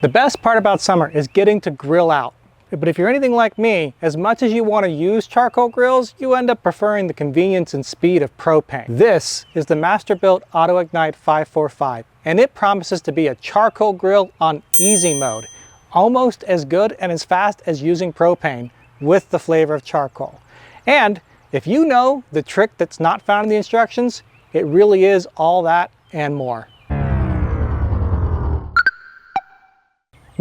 The best part about summer is getting to grill out. But if you're anything like me, as much as you want to use charcoal grills, you end up preferring the convenience and speed of propane. This is the Masterbuilt AutoIgnite 545, and it promises to be a charcoal grill on easy mode, almost as good and as fast as using propane with the flavor of charcoal. And if you know the trick that's not found in the instructions, it really is all that and more.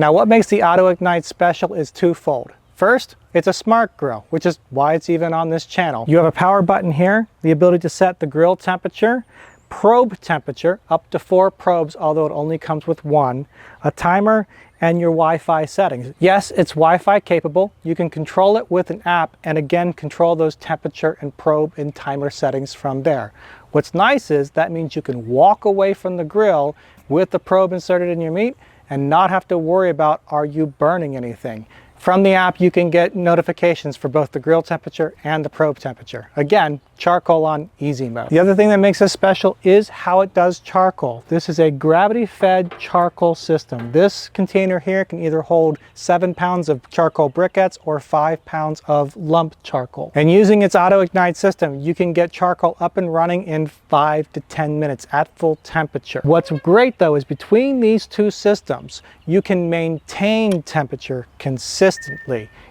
Now, what makes the AutoIgnite Special is twofold. First, it's a smart grill, which is why it's even on this channel. You have a power button here, the ability to set the grill temperature, probe temperature, up to 4 probes, although it only comes with 1, a timer, and your Wi-Fi settings. Yes, it's Wi-Fi capable. You can control it with an app and again control those temperature and probe and timer settings from there. What's nice is that means you can walk away from the grill with the probe inserted in your meat and not have to worry about, are you burning anything? From the app, you can get notifications for both the grill temperature and the probe temperature. Again, charcoal on easy mode. The other thing that makes this special is how it does charcoal. This is a gravity-fed charcoal system. This container here can either hold 7 pounds of charcoal briquettes or 5 pounds of lump charcoal. And using its AutoIgnite system, you can get charcoal up and running in 5 to 10 minutes at full temperature. What's great though is between these two systems, you can maintain temperature consistently.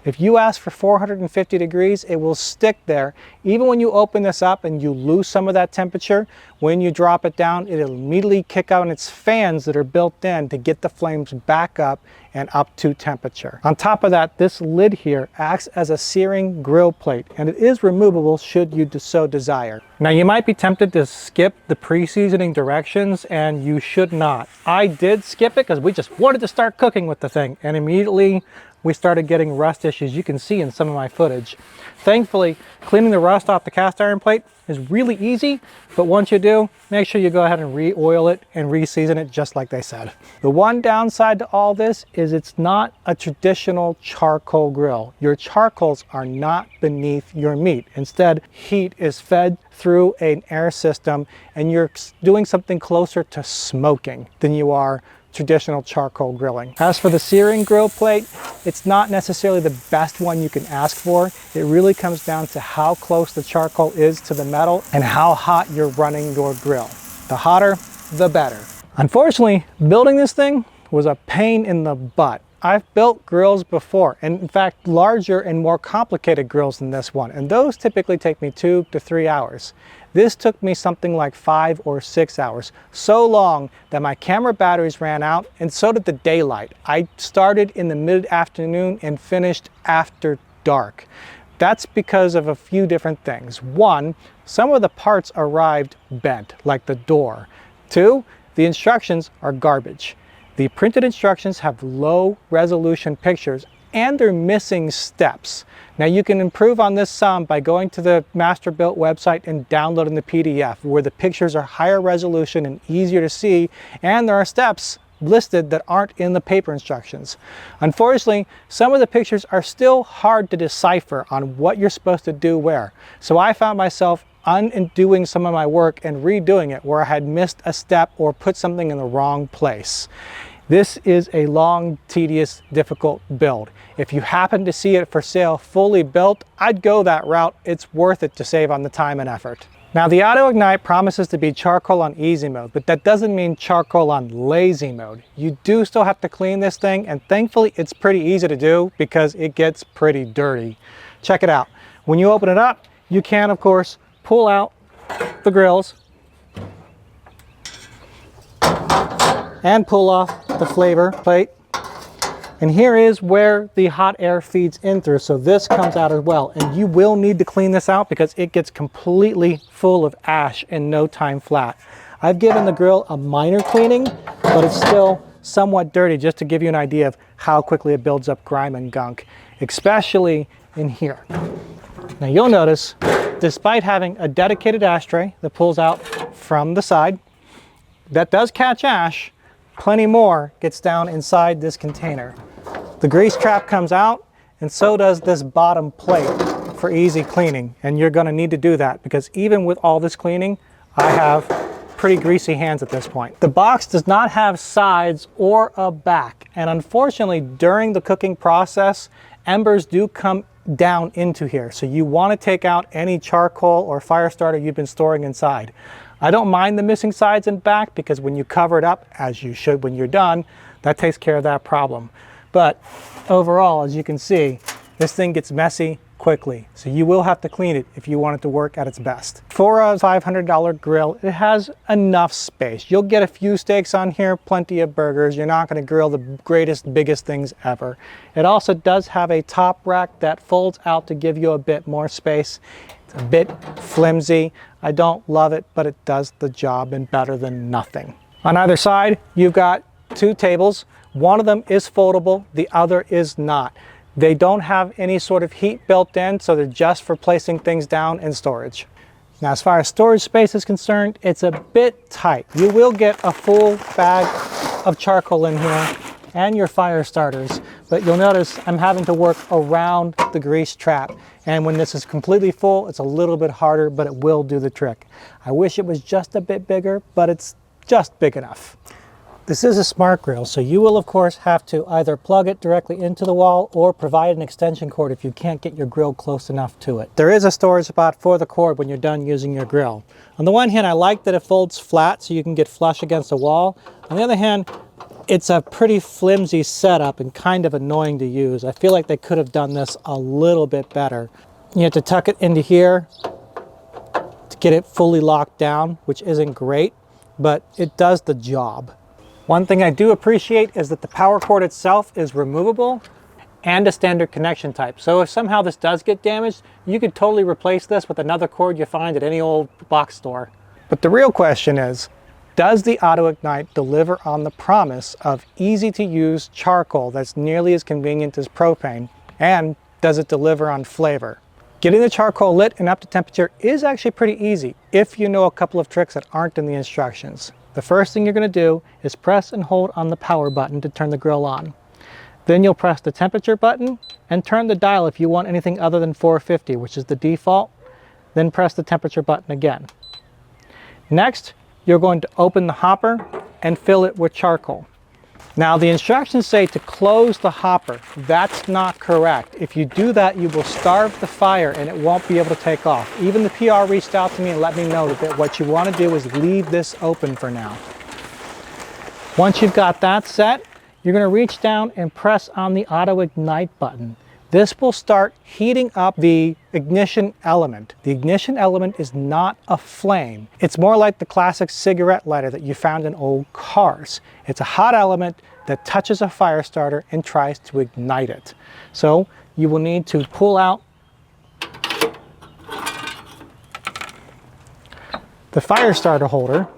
If you ask for 450 degrees, it will stick there. Even when you open this up and you lose some of that temperature, when you drop it down, it'll immediately kick on its fans that are built in to get the flames back up and up to temperature. On top of that, this lid here acts as a searing grill plate, and it is removable should you so desire. Now, you might be tempted to skip the pre-seasoning directions, and you should not. I did skip it because we just wanted to start cooking with the thing, and immediately we started getting rust issues you can see in some of my footage. Thankfully, cleaning the rust off the cast iron plate is really easy, but once you do, make sure you go ahead and re-oil it and re-season it just like they said. The one downside to all this is it's not a traditional charcoal grill. Your charcoals are not beneath your meat. Instead, heat is fed through an air system, and you're doing something closer to smoking than you are traditional charcoal grilling. As for the searing grill plate, it's not necessarily the best one you can ask for. It really comes down to how close the charcoal is to the metal and how hot you're running your grill. The hotter, the better. Unfortunately, building this thing was a pain in the butt. I've built grills before, and in fact larger and more complicated grills than this one, and those typically take me 2 to 3 hours. This took me something like 5 or 6 hours, so long that my camera batteries ran out, and so did the daylight. I started in the mid-afternoon and finished after dark. That's because of a few different things. One, some of the parts arrived bent, like the door. 2, the instructions are garbage. The printed instructions have low resolution pictures and they're missing steps. Now, you can improve on this some by going to the Masterbuilt website and downloading the PDF, where the pictures are higher resolution and easier to see, and there are steps listed that aren't in the paper instructions. Unfortunately, some of the pictures are still hard to decipher on what you're supposed to do where. So I found myself undoing some of my work and redoing it where I had missed a step or put something in the wrong place. This is a long, tedious, difficult build. If you happen to see it for sale fully built, I'd go that route. It's worth it to save on the time and effort. Now, the AutoIgnite promises to be charcoal on easy mode, but that doesn't mean charcoal on lazy mode. You do still have to clean this thing, and thankfully it's pretty easy to do because it gets pretty dirty. Check it out. When you open it up, you can, of course, pull out the grills and pull off the flavor plate. And here is where the hot air feeds in through, so this comes out as well. And you will need to clean this out because it gets completely full of ash in no time flat. I've given the grill a minor cleaning, but it's still somewhat dirty, just to give you an idea of how quickly it builds up grime and gunk, especially in here. Now, you'll notice, despite having a dedicated ashtray that pulls out from the side, that does catch ash, plenty more gets down inside this container. The grease trap comes out, and so does this bottom plate for easy cleaning. And you're gonna need to do that because even with all this cleaning, I have pretty greasy hands at this point. The box does not have sides or a back, and unfortunately during the cooking process, embers do come down into here. So you want to take out any charcoal or fire starter you've been storing inside. I don't mind the missing sides and back because when you cover it up, as you should when you're done, that takes care of that problem. But overall, as you can see, this thing gets messy quickly. So you will have to clean it if you want it to work at its best. For a $500 grill, it has enough space. You'll get a few steaks on here, plenty of burgers. You're not going to grill the greatest, biggest things ever. It also does have a top rack that folds out to give you a bit more space. It's a bit flimsy. I don't love it, but it does the job and better than nothing. On either side, you've got two tables. One of them is foldable, the other is not. They don't have any sort of heat built in, so they're just for placing things down in storage. Now, as far as storage space is concerned, it's a bit tight. You will get a full bag of charcoal in here and your fire starters, but you'll notice I'm having to work around the grease trap. And when this is completely full, it's a little bit harder, but it will do the trick. I wish it was just a bit bigger, but it's just big enough. This is a smart grill, so you will of course have to either plug it directly into the wall or provide an extension cord if you can't get your grill close enough to it. There is a storage spot for the cord when you're done using your grill. On the one hand, I like that it folds flat so you can get flush against the wall. On the other hand, it's a pretty flimsy setup and kind of annoying to use. I feel like they could have done this a little bit better. You have to tuck it into here to get it fully locked down, which isn't great, but it does the job. One thing I do appreciate is that the power cord itself is removable and a standard connection type. So if somehow this does get damaged, you could totally replace this with another cord you find at any old box store. But the real question is, does the AutoIgnite deliver on the promise of easy to use charcoal that's nearly as convenient as propane? And does it deliver on flavor? Getting the charcoal lit and up to temperature is actually pretty easy if you know a couple of tricks that aren't in the instructions. The first thing you're going to do is press and hold on the power button to turn the grill on. Then you'll press the temperature button and turn the dial if you want anything other than 450, which is the default. Then press the temperature button again. Next, you're going to open the hopper and fill it with charcoal. Now the instructions say to close the hopper. That's not correct. If you do that, you will starve the fire and it won't be able to take off. Even the PR reached out to me and let me know that what you want to do is leave this open for now. Once you've got that set, you're going to reach down and press on the AutoIgnite button. This will start heating up the ignition element. The ignition element is not a flame. It's more like the classic cigarette lighter that you found in old cars. It's a hot element that touches a fire starter and tries to ignite it. So you will need to pull out the fire starter holder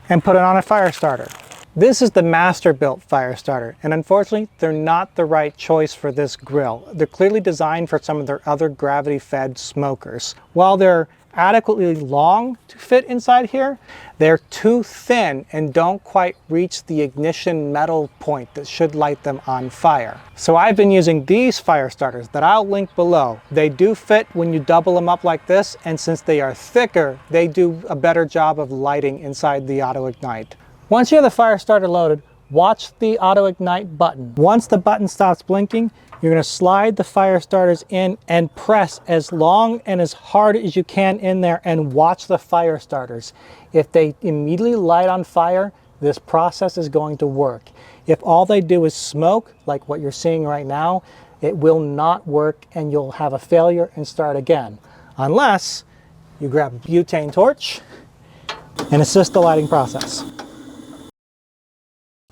and put it on a fire starter. This is the Masterbuilt fire starter, and unfortunately, they're not the right choice for this grill. They're clearly designed for some of their other gravity-fed smokers. While they're adequately long to fit inside here, they're too thin and don't quite reach the ignition metal point that should light them on fire. So I've been using these fire starters that I'll link below. They do fit when you double them up like this, and since they are thicker, they do a better job of lighting inside the AutoIgnite. Once you have the fire starter loaded, watch the AutoIgnite button. Once the button stops blinking, you're going to slide the fire starters in and press as long and as hard as you can in there and watch the fire starters. If they immediately light on fire, this process is going to work. If all they do is smoke, like what you're seeing right now, it will not work and you'll have a failure and start again. Unless you grab a butane torch and assist the lighting process.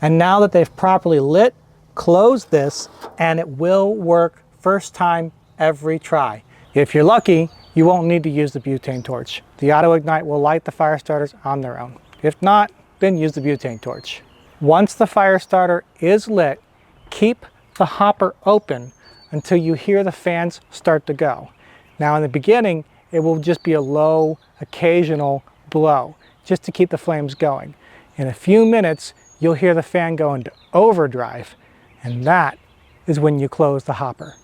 And now that they've properly lit, close this and it will work first time every try. If you're lucky, you won't need to use the butane torch. The AutoIgnite will light the fire starters on their own. If not, then use the butane torch. Once the fire starter is lit, keep the hopper open until you hear the fans start to go. Now in the beginning, it will just be a low, occasional blow, just to keep the flames going. In a few minutes, you'll hear the fan go into overdrive, and that is when you close the hopper.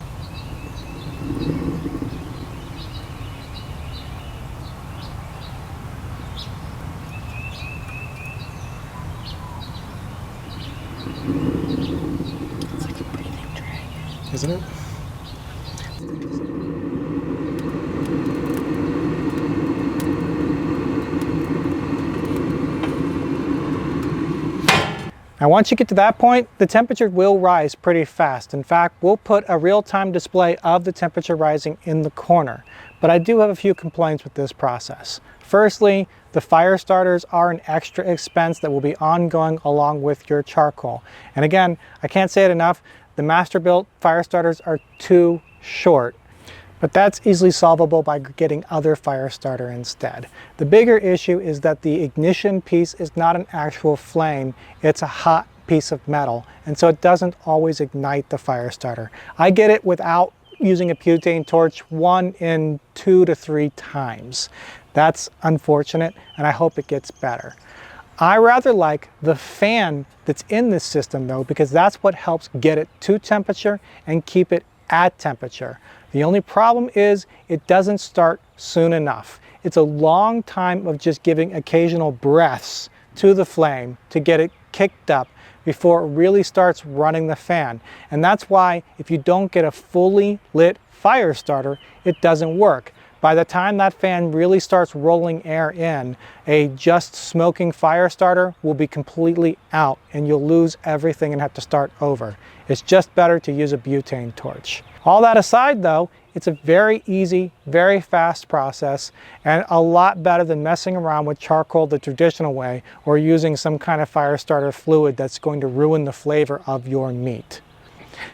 isn't it? Now once you get to that point, the temperature will rise pretty fast. In fact, we'll put a real-time display of the temperature rising in the corner. But I do have a few complaints with this process. Firstly, the fire starters are an extra expense that will be ongoing along with your charcoal. And again, I can't say it enough, the Masterbuilt fire starters are too short. But that's easily solvable by getting other fire starter instead. The bigger issue is that the ignition piece is not an actual flame, it's a hot piece of metal, and so it doesn't always ignite the fire starter. I get it without using a butane torch 1 in 2 to 3 times. That's unfortunate, and I hope it gets better. I rather like the fan that's in this system though, because that's what helps get it to temperature and keep it at temperature. The only problem is it doesn't start soon enough. It's a long time of just giving occasional breaths to the flame to get it kicked up before it really starts running the fan. And that's why if you don't get a fully lit fire starter, it doesn't work. By the time that fan really starts rolling air in, a just smoking fire starter will be completely out and you'll lose everything and have to start over. It's just better to use a butane torch. All that aside though, it's a very easy, very fast process and a lot better than messing around with charcoal the traditional way or using some kind of fire starter fluid that's going to ruin the flavor of your meat.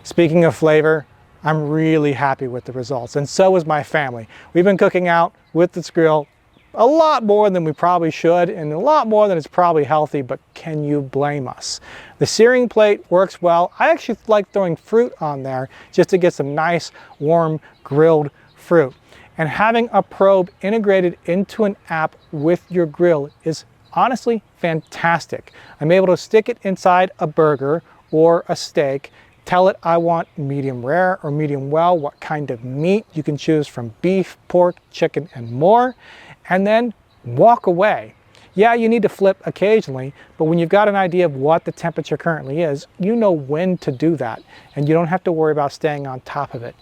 Speaking of flavor, I'm really happy with the results, and so is my family. We've been cooking out with this grill a lot more than we probably should and a lot more than it's probably healthy, but can you blame us? The searing plate works well. I actually like throwing fruit on there just to get some nice warm grilled fruit. And having a probe integrated into an app with your grill is honestly fantastic. I'm able to stick it inside a burger or a steak, tell it I want medium rare or medium well, what kind of meat. You can choose from beef, pork, chicken, and more, and then walk away. Yeah, you need to flip occasionally, but when you've got an idea of what the temperature currently is, you know when to do that, and you don't have to worry about staying on top of it.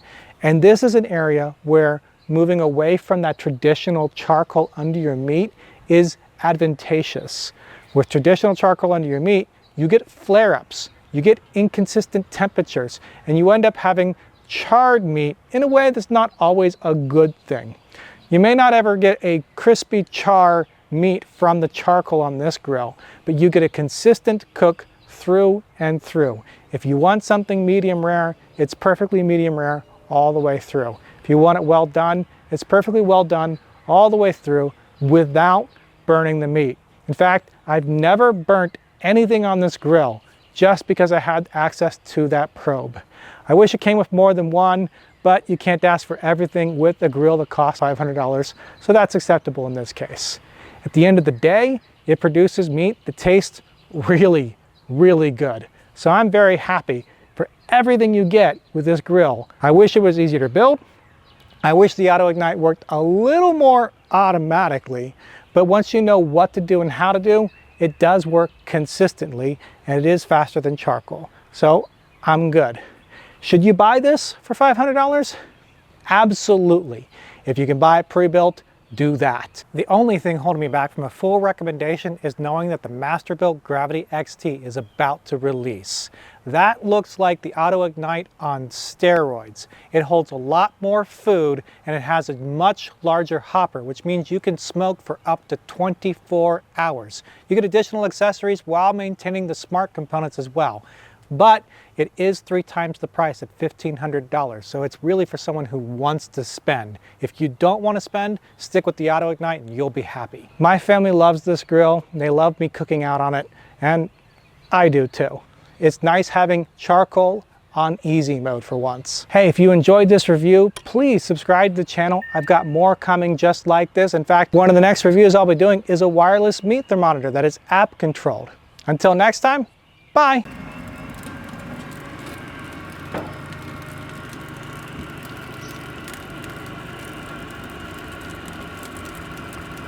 And this is an area where moving away from that traditional charcoal under your meat is advantageous. With traditional charcoal under your meat, you get flare-ups. You get inconsistent temperatures and you end up having charred meat in a way that's not always a good thing. You may not ever get a crispy char meat from the charcoal on this grill, but you get a consistent cook through and through. If you want something medium rare, it's perfectly medium rare all the way through. If you want it well done, it's perfectly well done all the way through without burning the meat. In fact, I've never burnt anything on this grill just because I had access to that probe. I wish it came with more than one, but you can't ask for everything with a grill that costs $500, so that's acceptable in this case. At the end of the day, it produces meat that tastes really, really good. So I'm very happy for everything you get with this grill. I wish it was easier to build. I wish the AutoIgnite worked a little more automatically, but once you know what to do and how to do, it does work consistently and it is faster than charcoal. So I'm good. Should you buy this for $500? Absolutely. If you can buy it pre-built, do that. The only thing holding me back from a full recommendation is knowing that the Masterbuilt Gravity XT is about to release. That looks like the AutoIgnite on steroids. It holds a lot more food and it has a much larger hopper, which means you can smoke for up to 24 hours. You get additional accessories while maintaining the smart components as well. But it is 3 times the price at $1,500, so it's really for someone who wants to spend. If you don't want to spend, stick with the AutoIgnite and you'll be happy. My family loves this grill, they love me cooking out on it, and I do too. It's nice having charcoal on easy mode for once. Hey, if you enjoyed this review, please subscribe to the channel. I've got more coming just like this. In fact, one of the next reviews I'll be doing is a wireless meat thermometer that is app controlled. Until next time, bye.